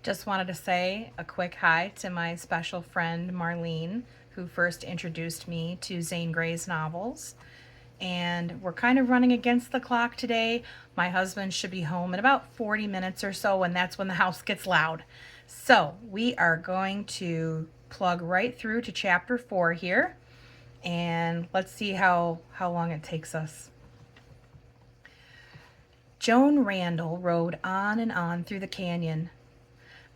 Just wanted to say a quick hi to my special friend Marlene, who first introduced me to Zane Grey's novels. And we're kind of running against the clock today. My husband should be home in about 40 minutes or so, and that's when the house gets loud. So we are going to plug right through to chapter 4 here, and let's see how long it takes us. Joan Randall rode on and on through the canyon,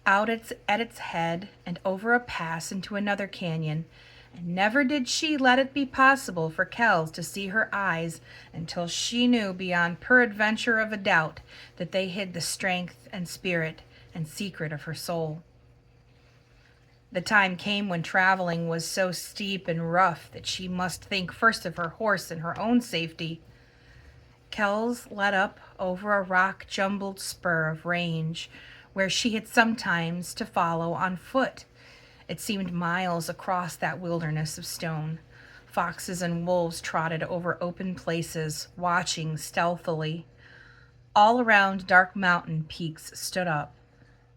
out at its head and over a pass into another canyon, and never did she let it be possible for Kells to see her eyes until she knew beyond peradventure of a doubt that they hid the strength and spirit and secret of her soul. The time came when traveling was so steep and rough that she must think first of her horse and her own safety. Kells led up over a rock jumbled spur of range where she had sometimes to follow on foot. It seemed miles across that wilderness of stone. Foxes and wolves trotted over open places, watching stealthily. All around dark mountain peaks stood up.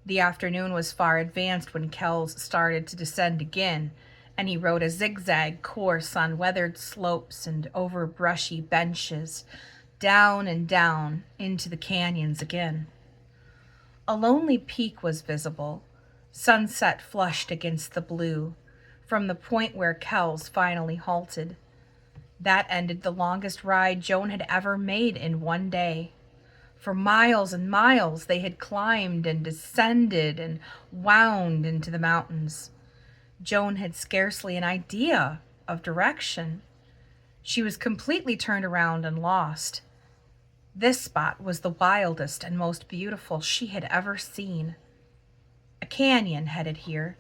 The afternoon was far advanced when Kells started to descend again, and he rode a zigzag course on weathered slopes and over brushy benches, down and down into the canyons again. A lonely peak was visible, sunset flushed against the blue, from the point where Kells finally halted. That ended the longest ride Joan had ever made in one day. For miles and miles they had climbed and descended and wound into the mountains. Joan had scarcely an idea of direction. She was completely turned around and lost. This spot was the wildest and most beautiful she had ever seen. A canyon headed here.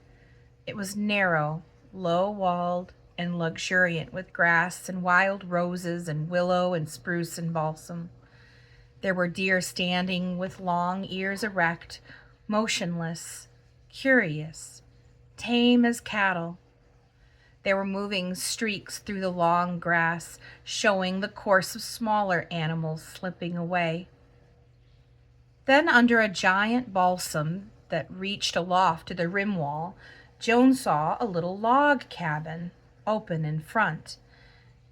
It was narrow, low-walled, and luxuriant with grass and wild roses and willow and spruce and balsam. There were deer standing with long ears erect, motionless, curious, tame as cattle. There were moving streaks through the long grass, showing the course of smaller animals slipping away. Then, under a giant balsam that reached aloft to the rim wall, Joan saw a little log cabin, open in front.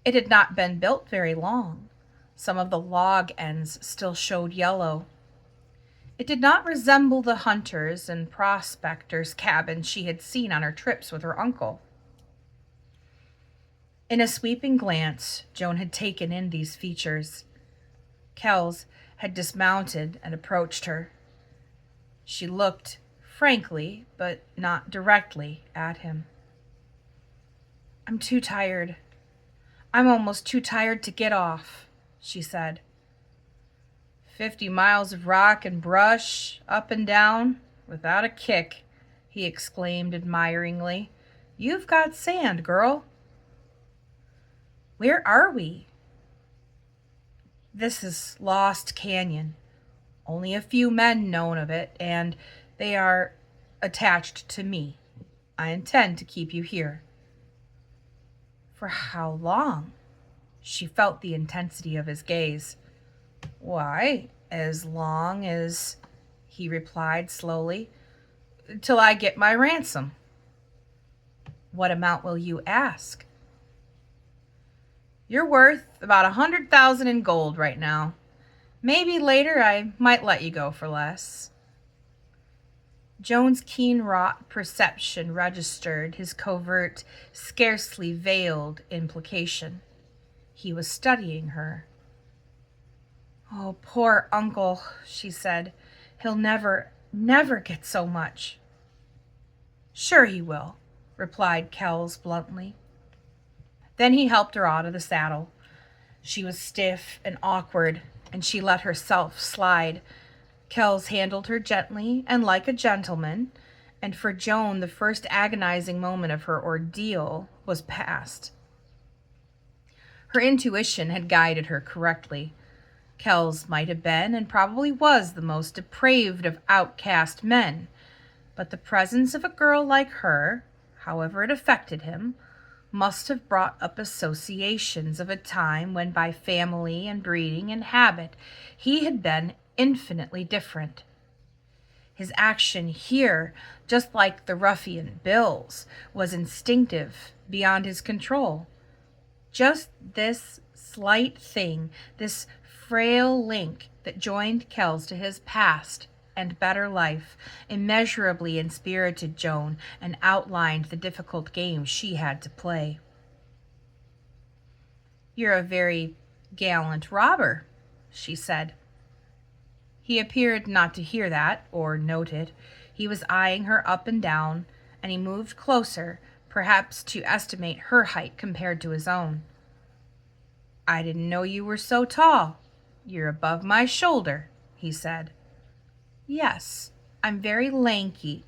It had not been built very long. Some of the log ends still showed yellow. It did not resemble the hunters' and prospectors' cabins she had seen on her trips with her uncle. In a sweeping glance, Joan had taken in these features. Kells had dismounted and approached her. She looked frankly, but not directly, at him. "I'm too tired. I'm almost too tired to get off," she said. 50 miles of rock and brush, up and down, without a kick," he exclaimed admiringly. "You've got sand, girl." "Where are we?" "This is Lost Canyon. Only a few men know of it, and they are attached to me. I intend to keep you here." "For how long?" She felt the intensity of his gaze. "Why, as long as," he replied slowly, "till I get my ransom." "What amount will you ask?" "You're worth about 100,000 in gold right now. Maybe later I might let you go for less." Joan's keen-wrought perception registered his covert, scarcely veiled implication. He was studying her. "Oh, poor uncle," she said. "He'll never, never get so much." "Sure he will," replied Kells bluntly. Then he helped her out of the saddle. She was stiff and awkward, and she let herself slide. Kells handled her gently and like a gentleman, and for Joan the first agonizing moment of her ordeal was past. Her intuition had guided her correctly. Kells might have been, and probably was, the most depraved of outcast men, but the presence of a girl like her, however it affected him, must have brought up associations of a time when by family and breeding and habit he had been infinitely different. His action here, just like the ruffian Bill's, was instinctive, beyond his control. Just this slight thing, this frail link that joined Kells to his past and better life, immeasurably inspirited Joan and outlined the difficult game she had to play. "You're a very gallant robber," she said. He appeared not to hear that, or note it. He was eyeing her up and down, and he moved closer, perhaps to estimate her height compared to his own. "I didn't know you were so tall. You're above my shoulder," he said. "Yes, I'm very lanky."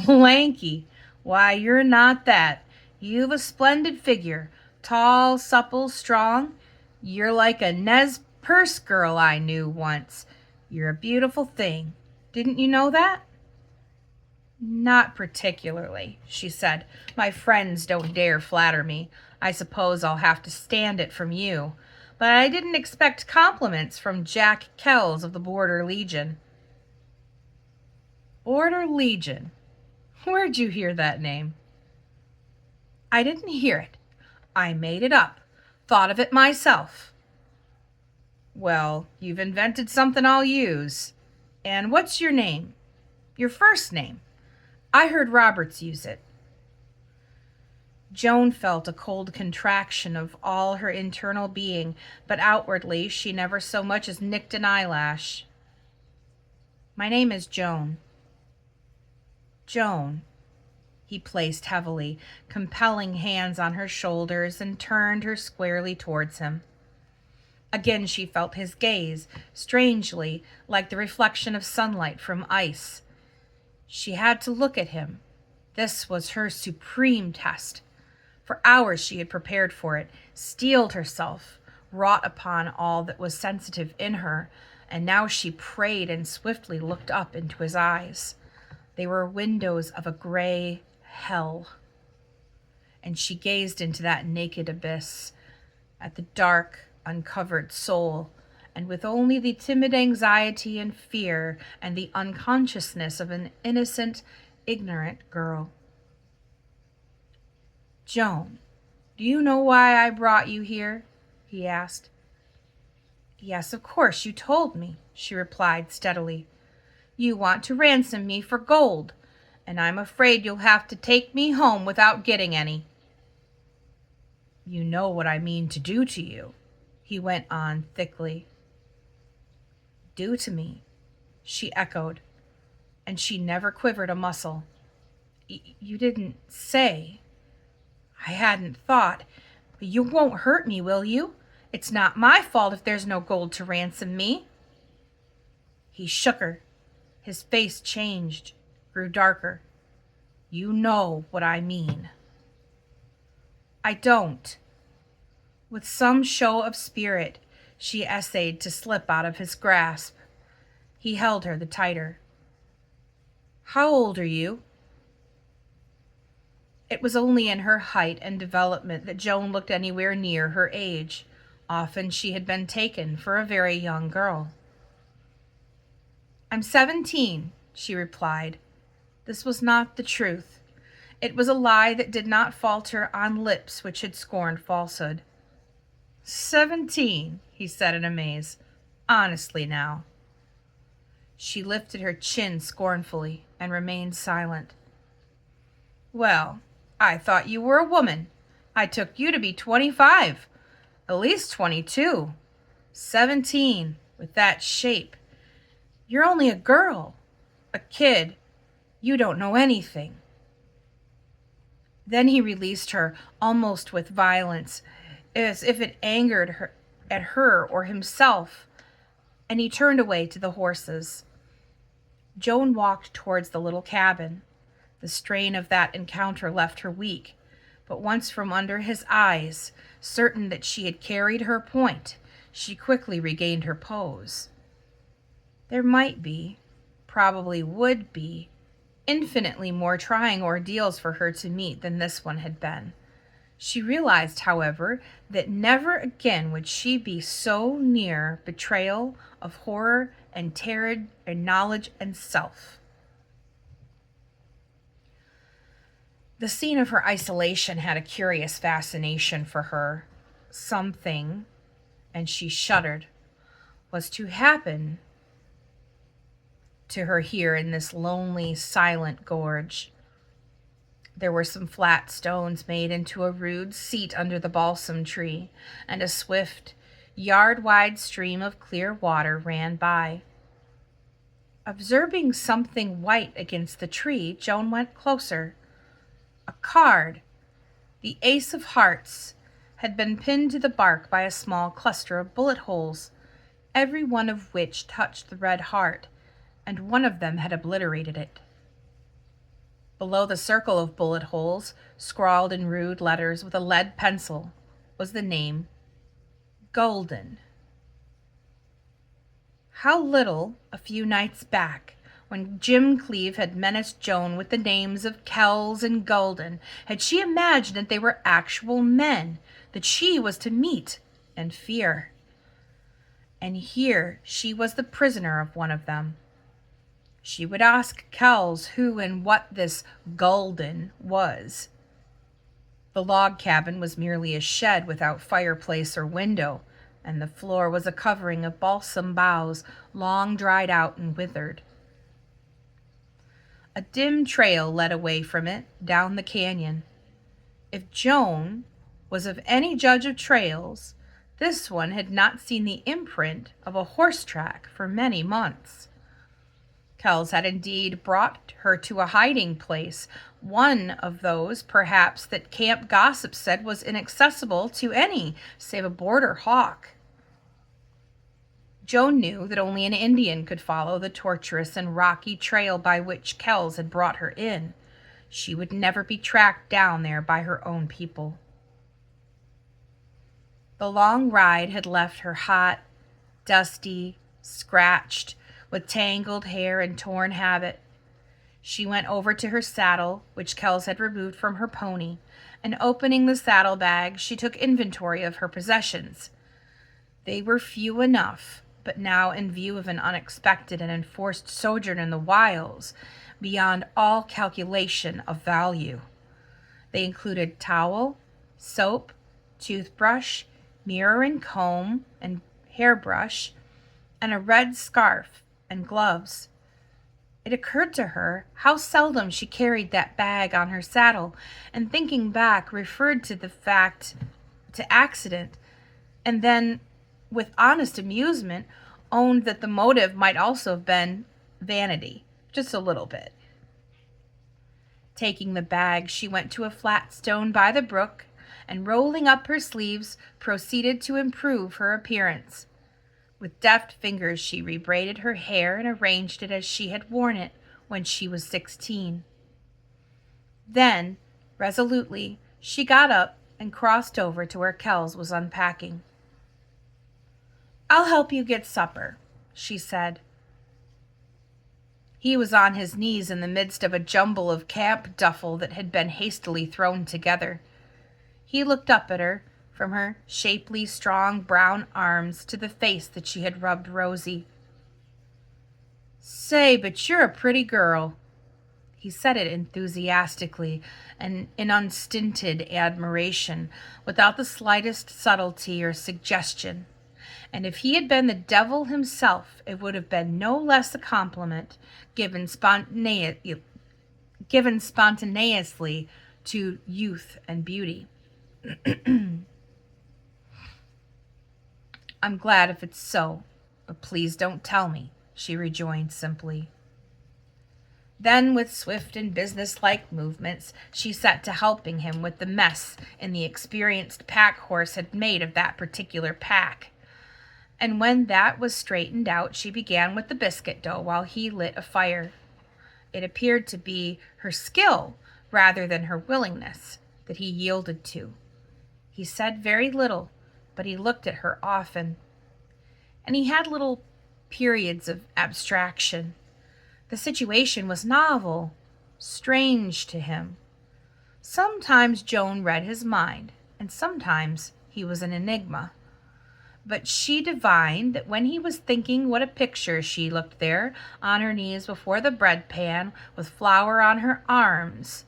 "Lanky? Why, you're not that. You've a splendid figure, tall, supple, strong. You're like a Nez Perce girl I knew once. You're a beautiful thing. Didn't you know that?" "Not particularly," she said. "My friends don't dare flatter me. I suppose I'll have to stand it from you. But I didn't expect compliments from Jack Kells of the Border Legion." "Border Legion? Where'd you hear that name?" "I didn't hear it. I made it up. Thought of it myself." "Well, you've invented something I'll use. And what's your name? Your first name? I heard Roberts use it." Joan felt a cold contraction of all her internal being, but outwardly she never so much as nicked an eyelash. "My name is Joan." "Joan." He placed heavily, compelling hands on her shoulders, and turned her squarely towards him. Again she felt his gaze, strangely like the reflection of sunlight from ice. She had to look at him. This was her supreme test. For hours she had prepared for it, steeled herself, wrought upon all that was sensitive in her, and now she prayed and swiftly looked up into his eyes. They were windows of a gray hell. And she gazed into that naked abyss, at the dark, uncovered soul, and with only the timid anxiety and fear and the unconsciousness of an innocent, ignorant girl. "Joan, do you know why I brought you here?" he asked. "Yes, of course, you told me," she replied steadily. "You want to ransom me for gold, and I'm afraid you'll have to take me home without getting any." "You know what I mean to do to you," he went on thickly. "Do to me?" she echoed, and she never quivered a muscle. You didn't say." "I hadn't thought. But you won't hurt me, will you? It's not my fault if there's no gold to ransom me." He shook her. His face changed, grew darker. "You know what I mean." "I don't." With some show of spirit, she essayed to slip out of his grasp. He held her the tighter. "How old are you?" It was only in her height and development that Joan looked anywhere near her age. Often she had been taken for a very young girl. "I'm 17, she replied. This was not the truth. It was a lie that did not falter on lips which had scorned falsehood. 17, he said in amaze. "Honestly now." She lifted her chin scornfully and remained silent. "Well, I thought you were a woman. I took you to be 25, at least 22. 17, with that shape. You're only a girl, a kid. You don't know anything." Then he released her almost with violence, as if it angered her at her or himself, and he turned away to the horses. Joan walked towards the little cabin. The strain of that encounter left her weak, but once from under his eyes, certain that she had carried her point, she quickly regained her pose. There might be, probably would be, infinitely more trying ordeals for her to meet than this one had been. She realized, however, that never again would she be so near betrayal of horror and terror and knowledge and self. The scene of her isolation had a curious fascination for her. Something, and she shuddered, was to happen to her here in this lonely, silent gorge. There were some flat stones made into a rude seat under the balsam tree, and a swift, yard-wide stream of clear water ran by. Observing something white against the tree, Joan went closer. A card, the Ace of Hearts, had been pinned to the bark by a small cluster of bullet holes, every one of which touched the red heart, and one of them had obliterated it. Below the circle of bullet holes, scrawled in rude letters with a lead pencil, was the name Golden. How little, a few nights back, when Jim Cleave had menaced Joan with the names of Kells and Golden, had she imagined that they were actual men, that she was to meet and fear. And here she was the prisoner of one of them. She would ask Kells who and what this Golden was. The log cabin was merely a shed without fireplace or window, and the floor was a covering of balsam boughs, long dried out and withered. A dim trail led away from it, down the canyon. If Joan was of any judge of trails, this one had not seen the imprint of a horse track for many months. Kells had indeed brought her to a hiding place, one of those, perhaps, that camp gossip said was inaccessible to any save a border hawk. Joan knew that only an Indian could follow the tortuous and rocky trail by which Kells had brought her in. She would never be tracked down there by her own people. The long ride had left her hot, dusty, scratched, with tangled hair and torn habit. She went over to her saddle, which Kells had removed from her pony, and opening the saddlebag, she took inventory of her possessions. They were few enough, but now in view of an unexpected and enforced sojourn in the wilds, beyond all calculation of value. They included towel, soap, toothbrush, mirror and comb and hairbrush, and a red scarf and gloves. It occurred to her how seldom she carried that bag on her saddle, and thinking back, referred to the fact to accident, and then, with honest amusement, owned that the motive might also have been vanity, just a little bit. Taking the bag, she went to a flat stone by the brook, and rolling up her sleeves, proceeded to improve her appearance. With deft fingers she rebraided her hair and arranged it as she had worn it when she was 16. Then, resolutely, she got up and crossed over to where Kells was unpacking. "I'll help you get supper," she said. He was on his knees in the midst of a jumble of camp duffel that had been hastily thrown together. He looked up at her, from her shapely, strong brown arms to the face that she had rubbed rosy. "Say, but you're a pretty girl." He said it enthusiastically and in unstinted admiration, without the slightest subtlety or suggestion. And if he had been the devil himself, it would have been no less a compliment, given spontaneously to youth and beauty. "I'm glad if it's so, but please don't tell me," she rejoined simply. Then, with swift and businesslike movements, she set to helping him with the mess the experienced pack horse had made of that particular pack. And when that was straightened out, she began with the biscuit dough while he lit a fire. It appeared to be her skill, rather than her willingness, that he yielded to. He said very little, but he looked at her often. And he had little periods of abstraction. The situation was novel, strange to him. Sometimes Joan read his mind, and sometimes he was an enigma. But she divined that when he was thinking what a picture she looked there, on her knees before the bread pan, with flour on her arms,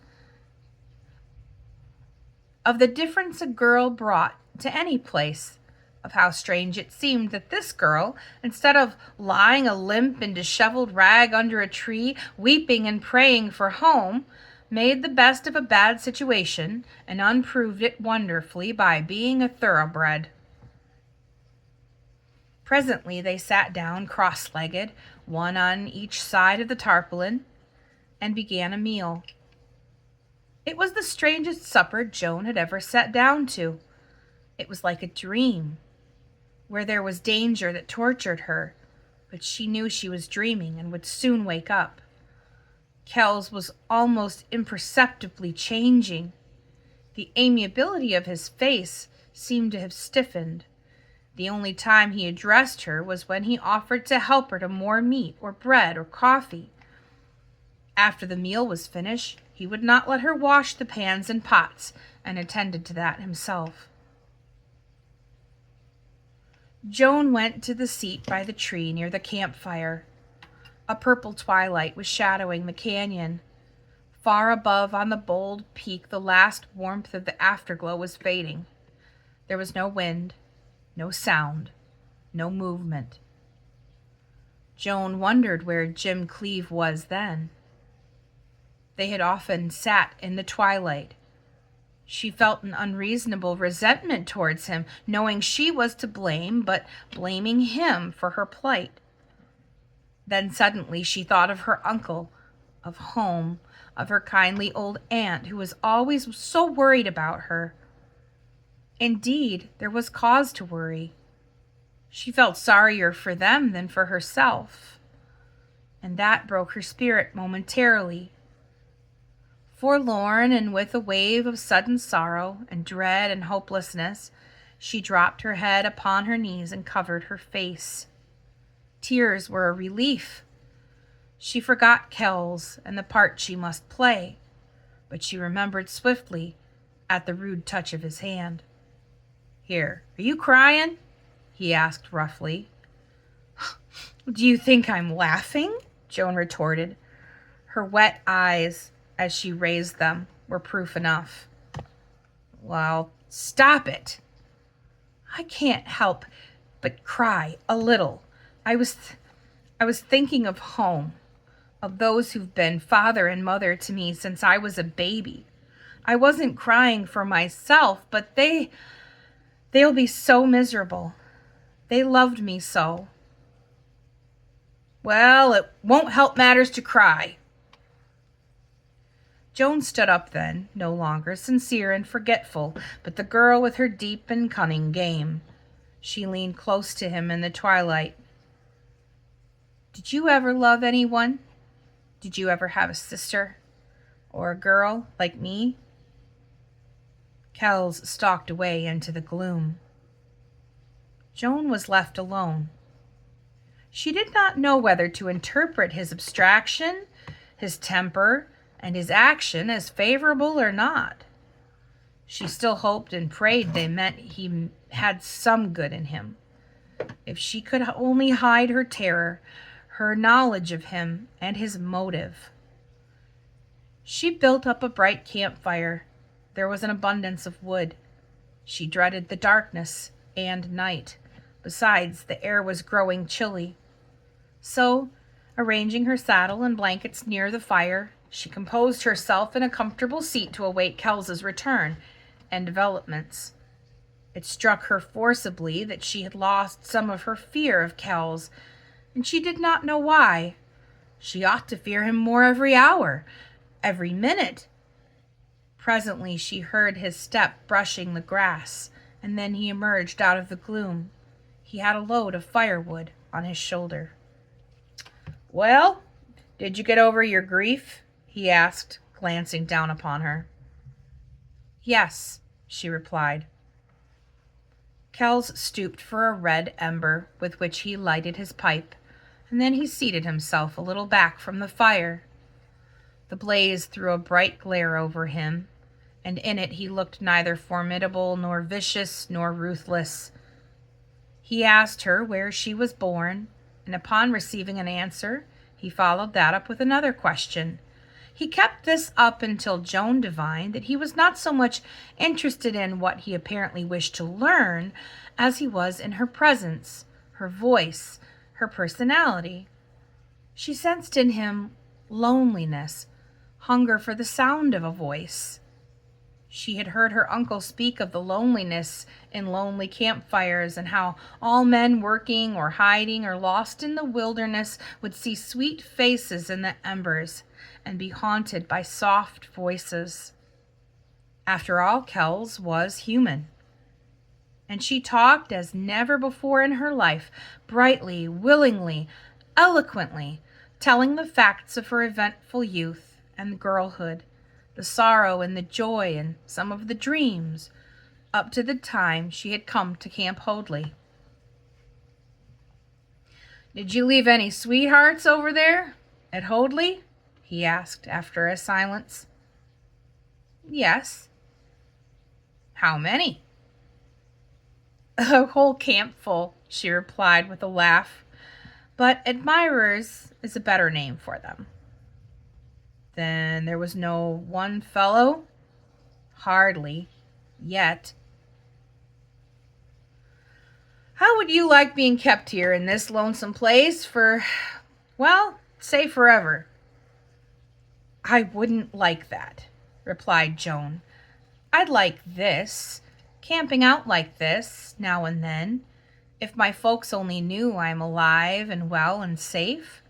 of the difference a girl brought to any place, of how strange it seemed that this girl, instead of lying a limp and disheveled rag under a tree, weeping and praying for home, made the best of a bad situation and unproved it wonderfully by being a thoroughbred. Presently they sat down cross-legged, one on each side of the tarpaulin, and began a meal. It was the strangest supper Joan had ever sat down to. It was like a dream, where there was danger that tortured her, but she knew she was dreaming and would soon wake up. Kells was almost imperceptibly changing. The amiability of his face seemed to have stiffened. The only time he addressed her was when he offered to help her to more meat or bread or coffee. After the meal was finished, he would not let her wash the pans and pots, and attended to that himself. Joan went to the seat by the tree near the campfire. A purple twilight was shadowing the canyon. Far above on the bold peak, the last warmth of the afterglow was fading. There was no wind, no sound, no movement. Joan wondered where Jim Cleave was then. They had often sat in the twilight. She felt an unreasonable resentment towards him, knowing she was to blame, but blaming him for her plight. Then suddenly she thought of her uncle, of home, of her kindly old aunt who was always so worried about her. Indeed, there was cause to worry. She felt sorrier for them than for herself, and that broke her spirit momentarily. Forlorn and with a wave of sudden sorrow and dread and hopelessness, she dropped her head upon her knees and covered her face. Tears were a relief. She forgot Kells and the part she must play, but she remembered swiftly at the rude touch of his hand. "Here, are you crying?" he asked roughly. "Do you think I'm laughing?" Joan retorted. Her wet eyes, as she raised them, were proof enough. "Well, stop it." "I can't help but cry a little. I was thinking of home, of those who've been father and mother to me since I was a baby. I wasn't crying for myself, but they'll be so miserable. They loved me so." "Well, it won't help matters to cry." Joan stood up then, no longer sincere and forgetful, but the girl with her deep and cunning game. She leaned close to him in the twilight. "Did you ever love anyone? Did you ever have a sister? Or a girl like me?" Kells stalked away into the gloom. Joan was left alone. She did not know whether to interpret his abstraction, his temper, and his action as favorable or not. She still hoped and prayed they meant he had some good in him. If she could only hide her terror, her knowledge of him, and his motive. She built up a bright campfire. There was an abundance of wood. She dreaded the darkness and night. Besides, the air was growing chilly. So, arranging her saddle and blankets near the fire, she composed herself in a comfortable seat to await Kells's return and developments. It struck her forcibly that she had lost some of her fear of Kells, and she did not know why. She ought to fear him more every hour, every minute. Presently she heard his step brushing the grass, and then he emerged out of the gloom. He had a load of firewood on his shoulder. "Well, did you get over your grief?" he asked, glancing down upon her. "Yes," she replied. Kells stooped for a red ember with which he lighted his pipe, and then he seated himself a little back from the fire. The blaze threw a bright glare over him, and in it he looked neither formidable nor vicious nor ruthless. He asked her where she was born, and upon receiving an answer, he followed that up with another question. He kept this up until Joan divined that he was not so much interested in what he apparently wished to learn as he was in her presence, her voice, her personality. She sensed in him loneliness, hunger for the sound of a voice. She had heard her uncle speak of the loneliness in lonely campfires and how all men working or hiding or lost in the wilderness would see sweet faces in the embers and be haunted by soft voices. After all, Kells was human. And she talked as never before in her life, brightly, willingly, eloquently, telling the facts of her eventful youth and girlhood, the sorrow and the joy and some of the dreams, up to the time she had come to Camp Hoadley. "Did you leave any sweethearts over there at Hoadley?" he asked after a silence. "Yes." "How many?" "A whole campful," she replied with a laugh. "But admirers is a better name for them." "Then there was no one fellow?" "Hardly. Yet." "How would you like being kept here in this lonesome place for, well, say forever?" "I wouldn't like that," replied Joan. "I'd like this, camping out like this, now and then, if my folks only knew I'm alive and well and safe.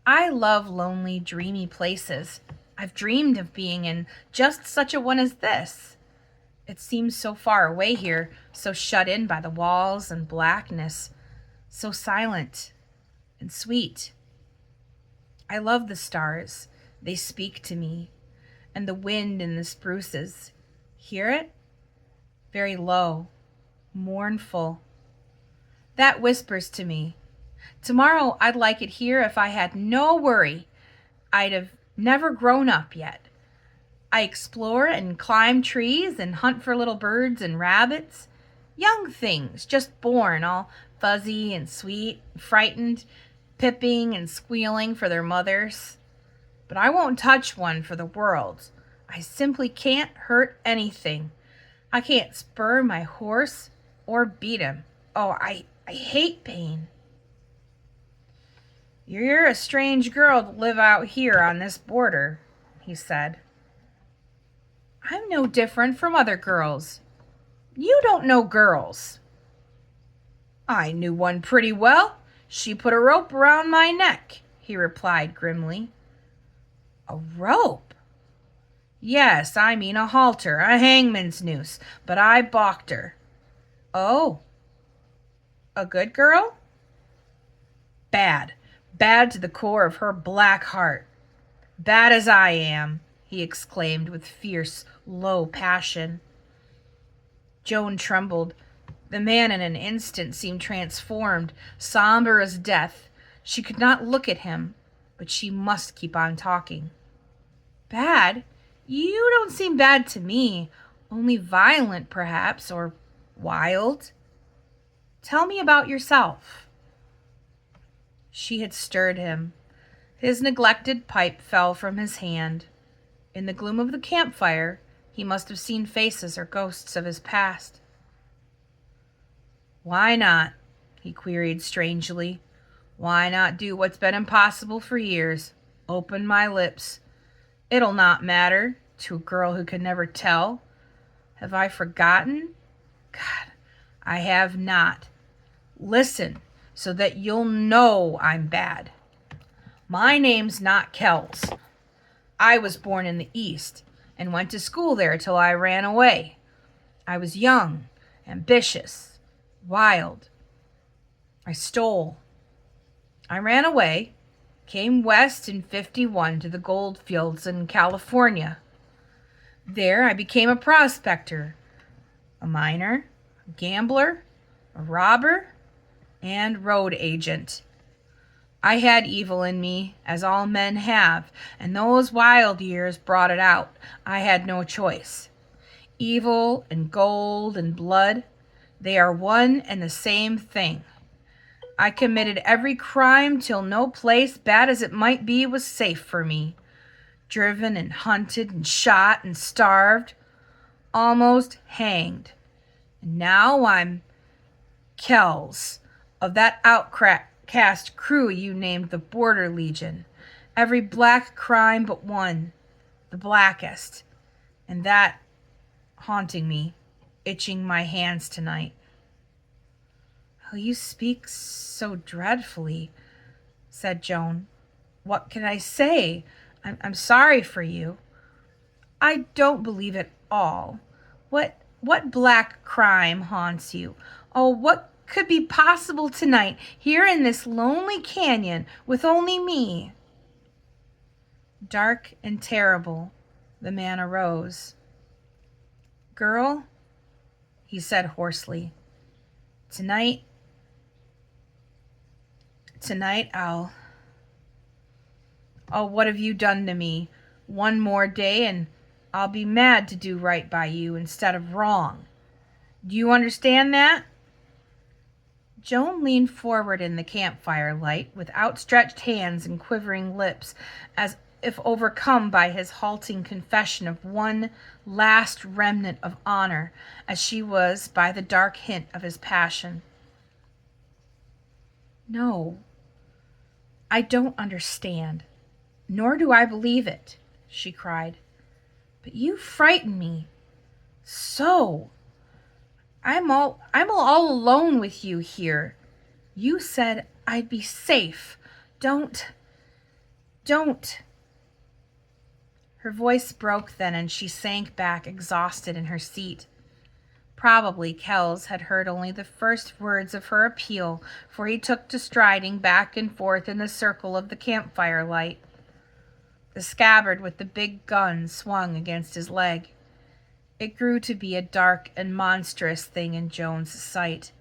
I love lonely, dreamy places. I've dreamed of being in just such a one as this. It seems so far away here, so shut in by the walls and blackness, so silent and sweet. I love the stars. They speak to me. And the wind in the spruces. Hear it? Very low, mournful. That whispers to me. Tomorrow I'd like it here if I had no worry. I'd have never grown up yet. I explore and climb trees and hunt for little birds and rabbits. Young things, just born, all fuzzy and sweet, frightened, pipping and squealing for their mothers. But I won't touch one for the world. I simply can't hurt anything. I can't spur my horse or beat him. Oh, I hate pain." "You're a strange girl to live out here on this border," he said. "I'm no different from other girls. You don't know girls." "I knew one pretty well. She put a rope around my neck," he replied grimly. "A rope?" "Yes, I mean a halter, a hangman's noose, but I balked her." "Oh, a good girl?" "Bad. Bad to the core of her black heart. Bad as I am," he exclaimed with fierce, low passion. Joan trembled. The man in an instant seemed transformed, somber as death. She could not look at him, but she must keep on talking. "Bad? You don't seem bad to me. Only violent, perhaps, or wild. Tell me about yourself." She had stirred him. His neglected pipe fell from his hand. In the gloom of the campfire, he must have seen faces or ghosts of his past. "Why not?" he queried strangely. "Why not do what's been impossible for years? Open my lips. It'll not matter to a girl who can never tell. Have I forgotten? God, I have not. Listen, so that you'll know I'm bad. My name's not Kells. I was born in the East and went to school there till I ran away. I was young, ambitious, wild. I stole. I ran away, came west in '51 to the gold fields in California. There I became a prospector, a miner, a gambler, a robber, and road agent. I had evil in me, as all men have, and those wild years brought it out. I had no choice. Evil and gold and blood, they are one and the same thing. I committed every crime till no place, bad as it might be, was safe for me. driven and hunted and shot and starved, almost hanged. And now I'm Kells, of that outcast crew you named the Border Legion. Every black crime but one, the blackest, and that haunting me, itching my hands tonight. Oh, you speak so dreadfully, said Joan. What can I say? I'm sorry for you. I don't believe it all. What black crime haunts you? Oh, what could be possible tonight, here in this lonely canyon, with only me? Dark and terrible, the man arose. Girl, he said hoarsely, tonight Oh, what have you done to me? One more day and I'll be mad to do right by you instead of wrong. Do you understand that? Joan leaned forward in the campfire light with outstretched hands and quivering lips, as if overcome by his halting confession of one last remnant of honor, as she was by the dark hint of his passion. No, I don't understand, nor do I believe it, she cried. But you frighten me so. I'm all alone with you here. You said I'd be safe. Don't. Her voice broke then, and she sank back exhausted in her seat. Probably Kells had heard only the first words of her appeal, for he took to striding back and forth in the circle of the campfire light. The scabbard with the big gun swung against his leg. It grew to be a dark and monstrous thing in Joan's sight.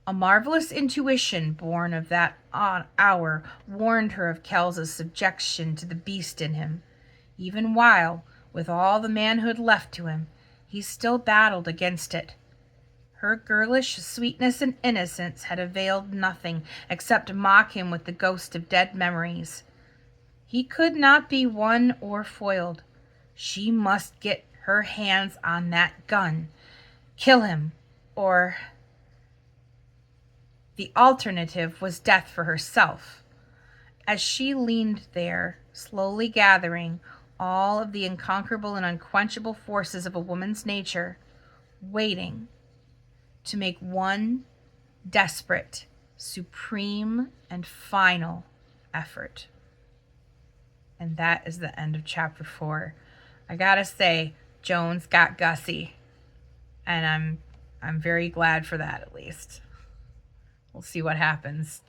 A marvelous intuition born of that hour warned her of Kells's subjection to the beast in him, even while, with all the manhood left to him, he still battled against it. Her girlish sweetness and innocence had availed nothing except to mock him with the ghost of dead memories. He could not be won or foiled. She must get her hands on that gun, kill him, or the alternative was death for herself. As she leaned there, slowly gathering all of the unconquerable and unquenchable forces of a woman's nature, waiting to make one desperate, supreme, and final effort. And that is the end of chapter 4. I gotta say, Joan's got gussy, and I'm very glad for that, at least. We'll see what happens